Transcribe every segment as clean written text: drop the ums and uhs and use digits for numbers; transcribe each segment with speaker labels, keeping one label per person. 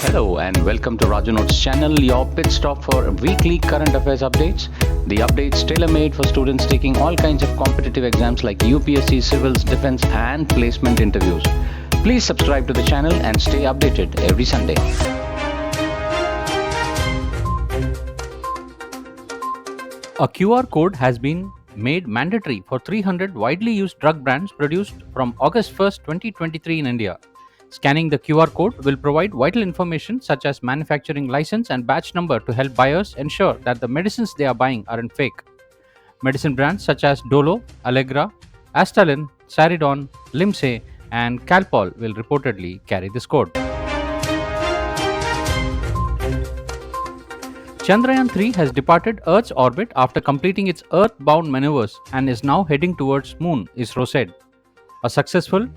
Speaker 1: Hello and welcome to Raju Notes channel, your pit stop for weekly current affairs updates. The updates tailor-made for students taking all kinds of competitive exams like UPSC, civils, defense and placement interviews. Please subscribe to the channel and stay updated every Sunday. A QR code has been made mandatory for 300 widely used drug brands produced from August 1st, 2023 in India. Scanning the QR code will provide vital information such as manufacturing license and batch number to help buyers ensure that the medicines they are buying aren't fake. Medicine brands such as Dolo, Allegra, Astalin, Saridon, Limse, and Calpol will reportedly carry this code. Chandrayaan-3 has departed Earth's orbit after completing its Earth-bound maneuvers and is now heading towards Moon, ISRO said. A successful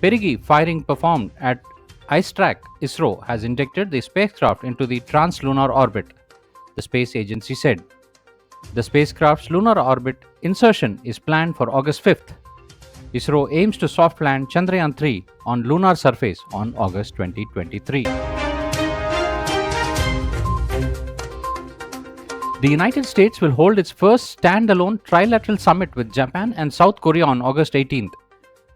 Speaker 1: perigee firing performed at IceTrack, ISRO has injected the spacecraft into the trans-lunar orbit, the space agency said. The spacecraft's lunar orbit insertion is planned for August 5th. ISRO aims to soft land Chandrayaan-3 on lunar surface on August 2023. The United States will hold its first standalone trilateral summit with Japan and South Korea on August 18th.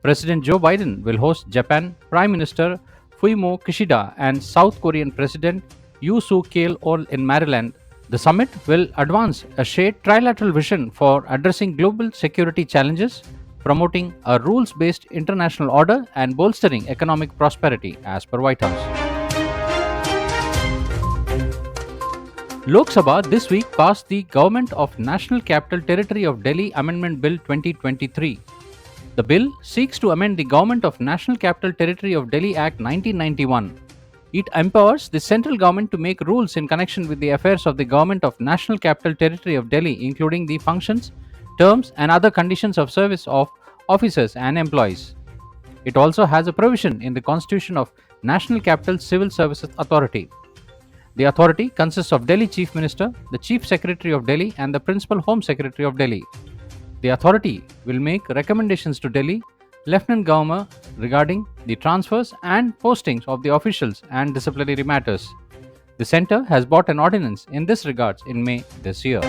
Speaker 1: President Joe Biden will host Japan Prime Minister Fumio Kishida and South Korean President Yoon Suk-yeol in Maryland. The summit will advance a shared trilateral vision for addressing global security challenges, promoting a rules-based international order, and bolstering economic prosperity, as per White House. Lok Sabha this week passed the Government of National Capital Territory of Delhi Amendment Bill 2023. The bill seeks to amend the Government of National Capital Territory of Delhi Act 1991. It empowers the central government to make rules in connection with the affairs of the Government of National Capital Territory of Delhi, including the functions, terms, and other conditions of service of officers and employees. It also has a provision in the Constitution of National Capital Civil Services Authority. The authority consists of Delhi Chief Minister, the Chief Secretary of Delhi, and the Principal Home Secretary of Delhi. The authority will make recommendations to Delhi Lieutenant Governor regarding the transfers and postings of the officials and disciplinary matters. The centre has brought an ordinance in this regard in May this year.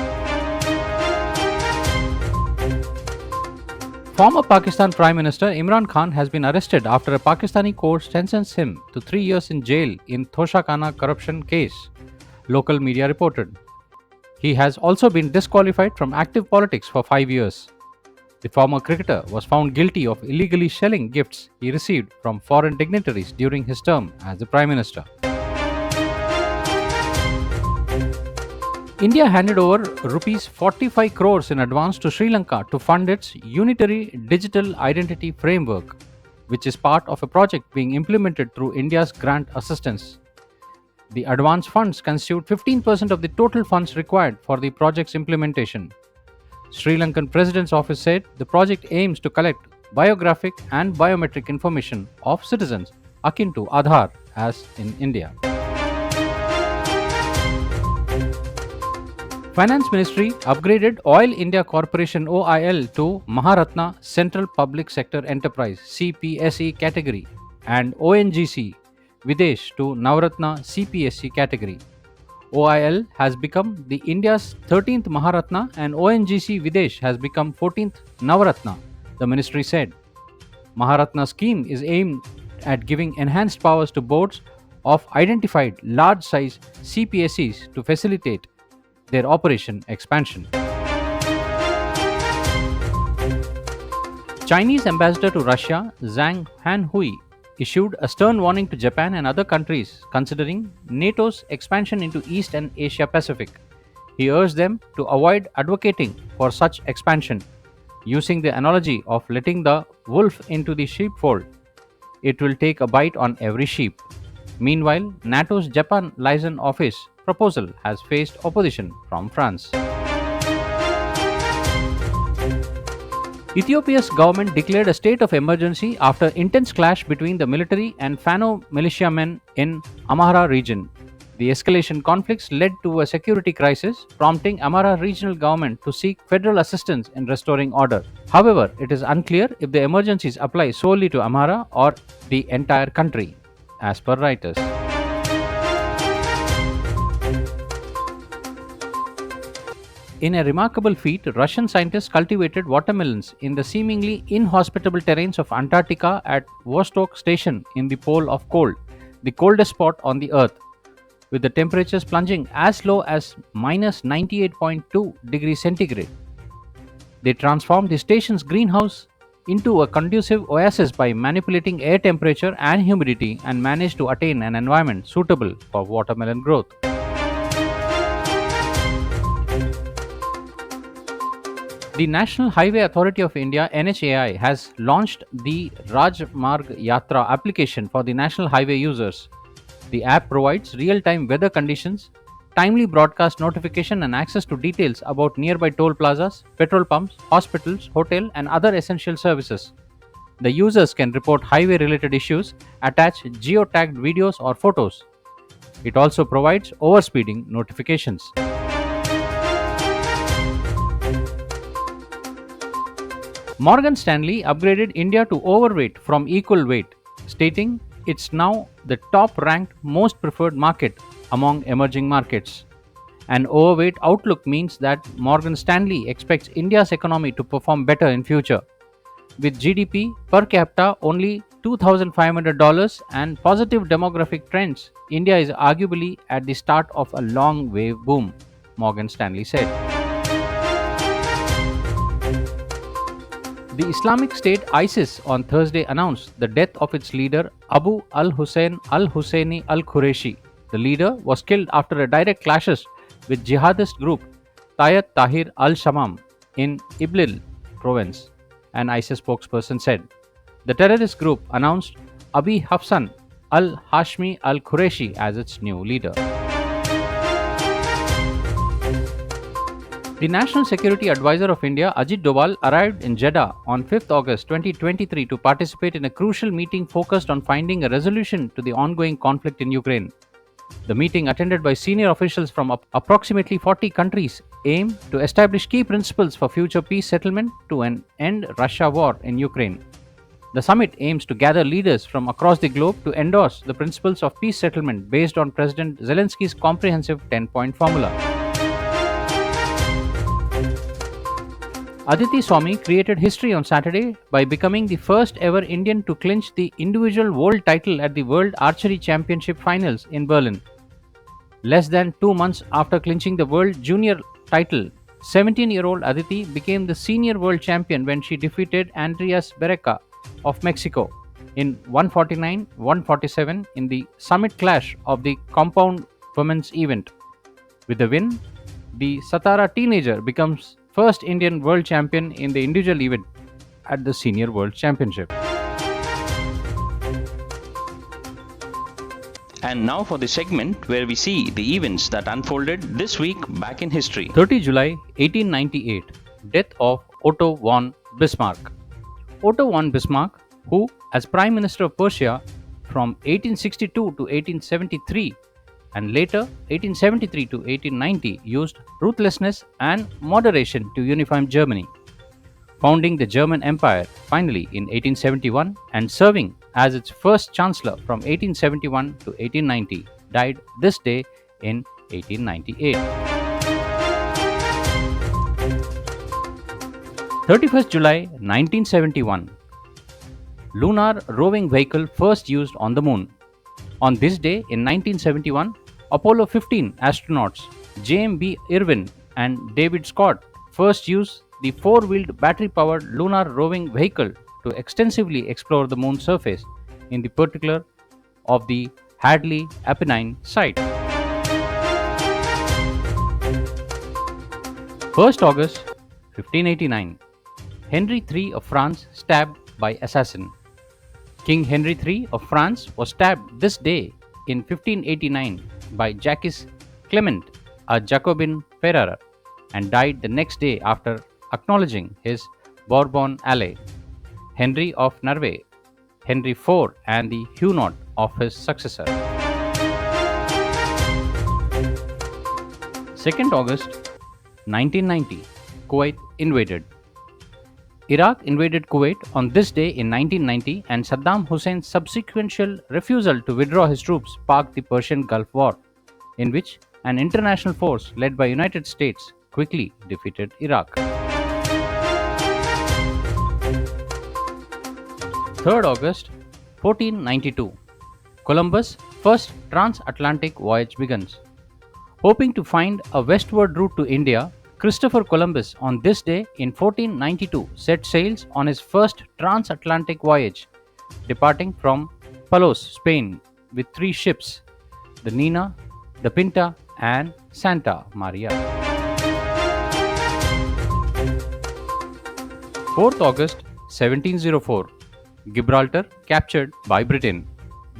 Speaker 1: Former Pakistan Prime Minister Imran Khan has been arrested after a Pakistani court sentenced him to 3 years in jail in Toshakhana corruption case, local media reported. He has also been disqualified from active politics for 5 years. The former cricketer was found guilty of illegally selling gifts he received from foreign dignitaries during his term as the Prime Minister. India handed over Rs 45 crores in advance to Sri Lanka to fund its Unitary Digital Identity Framework, which is part of a project being implemented through India's grant assistance. The advance funds constitute 15% of the total funds required for the project's implementation. Sri Lankan President's office said the project aims to collect biographic and biometric information of citizens akin to Aadhaar as in India. Finance Ministry upgraded Oil India Corporation OIL to Maharatna Central Public Sector Enterprise CPSE category and ONGC Videsh to Navratna CPSE category. OIL has become the India's 13th Maharatna and ONGC Videsh has become 14th Navratna, the ministry said. Maharatna scheme is aimed at giving enhanced powers to boards of identified large-size CPSEs to facilitate their operation expansion. Chinese ambassador to Russia, Zhang Hanhui, issued a stern warning to Japan and other countries considering NATO's expansion into East and Asia Pacific. He urged them to avoid advocating for such expansion, using the analogy of letting the wolf into the sheepfold. It will take a bite on every sheep. Meanwhile, NATO's Japan liaison office proposal has faced opposition from France. Ethiopia's government declared a state of emergency after intense clash between the military and Fano militiamen in Amhara region. The escalation conflicts led to a security crisis, prompting Amhara regional government to seek federal assistance in restoring order. However, it is unclear if the emergencies apply solely to Amhara or the entire country, as per Reuters. In a remarkable feat, Russian scientists cultivated watermelons in the seemingly inhospitable terrains of Antarctica at Vostok Station in the pole of cold, the coldest spot on the Earth, with the temperatures plunging as low as minus 98.2 degrees centigrade. They transformed the station's greenhouse into a conducive oasis by manipulating air temperature and humidity and managed to attain an environment suitable for watermelon growth. The National Highway Authority of India (NHAI) has launched the Rajmarg Yatra application for the national highway users. The app provides real-time weather conditions, timely broadcast notification and access to details about nearby toll plazas, petrol pumps, hospitals, hotel and other essential services. The users can report highway-related issues, attach geotagged videos or photos. It also provides overspeeding notifications. Morgan Stanley upgraded India to overweight from equal weight, stating it's now the top ranked most preferred market among emerging markets. An overweight outlook means that Morgan Stanley expects India's economy to perform better in future. With GDP per capita only $2,500 and positive demographic trends, India is arguably at the start of a long wave boom, Morgan Stanley said. The Islamic State ISIS on Thursday announced the death of its leader Abu al-Hussein al-Husseini al-Qureshi. The leader was killed after a direct clashes with jihadist group Tayat Tahir al-Shamam in Iblil province, an ISIS spokesperson said. The terrorist group announced Abi Hafsan al-Hashmi al-Qureshi as its new leader. The National Security Advisor of India, Ajit Doval, arrived in Jeddah on 5th August 2023 to participate in a crucial meeting focused on finding a resolution to the ongoing conflict in Ukraine. The meeting, attended by senior officials from approximately 40 countries, aimed to establish key principles for future peace settlement to end Russia war in Ukraine. The summit aims to gather leaders from across the globe to endorse the principles of peace settlement based on President Zelensky's comprehensive 10-point formula. Aditi Swami created history on Saturday by becoming the first ever Indian to clinch the individual world title at the World Archery Championship finals in Berlin. Less than 2 months after clinching the world junior title, 17-year-old Aditi became the senior world champion when she defeated Andreas Berreca of Mexico in 149-147 in the summit clash of the compound women's event. With the win, the Satara teenager becomes first Indian world champion in the individual event at the Senior World Championship.
Speaker 2: And now for the segment where we see the events that unfolded this week back in history.
Speaker 1: 30 July 1898, death of Otto von Bismarck. Otto von Bismarck, who as Prime Minister of Prussia from 1862 to 1873 and later 1873 to 1890 used ruthlessness and moderation to unify Germany, founding the German Empire finally in 1871 and serving as its first chancellor from 1871 to 1890, died this day in 1898. 31st July 1971, lunar roving vehicle first used on the moon. On this day in 1971, Apollo 15 astronauts James B. Irwin and David Scott first used the four-wheeled battery-powered lunar roving vehicle to extensively explore the moon's surface, in the particular of the Hadley Apennine site. 1st August 1589, Henry III of France stabbed by assassin. King Henry III of France was stabbed this day in 1589 by Jacques Clement, a Jacobin Ferrer, and died the next day after acknowledging his Bourbon ally, Henry of Norway, Henry IV, and the Huguenot of his successor. 2nd August 1990, Kuwait invaded. Iraq invaded Kuwait on this day in 1990, and Saddam Hussein's subsequent refusal to withdraw his troops sparked the Persian Gulf War, in which an international force led by United States quickly defeated Iraq. 3rd August 1492. Columbus' first transatlantic voyage begins. Hoping to find a westward route to India, Christopher Columbus on this day in 1492 set sails on his first transatlantic voyage, departing from Palos, Spain, with 3 ships: the Nina, the Pinta, and Santa Maria. 4th August 1704. Gibraltar captured by Britain.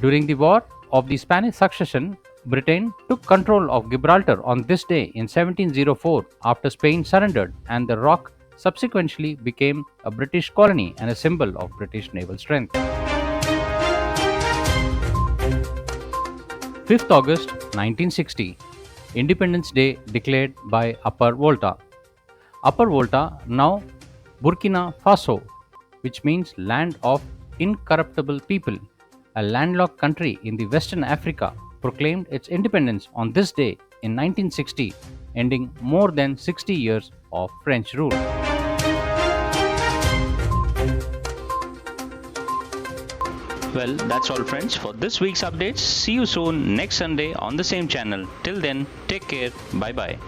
Speaker 1: During the War of the Spanish Succession, Britain took control of Gibraltar on this day in 1704 after Spain surrendered, and the rock subsequently became a British colony and a symbol of British naval strength. 5th August 1960. Independence Day declared by Upper Volta. Upper Volta, now Burkina Faso, which means land of incorruptible people, a landlocked country in the Western Africa, proclaimed its independence on this day in 1960, ending more than 60 years of French rule.
Speaker 2: Well, that's all, friends, for this week's updates. See you soon next Sunday on the same channel. Till then, take care. Bye bye.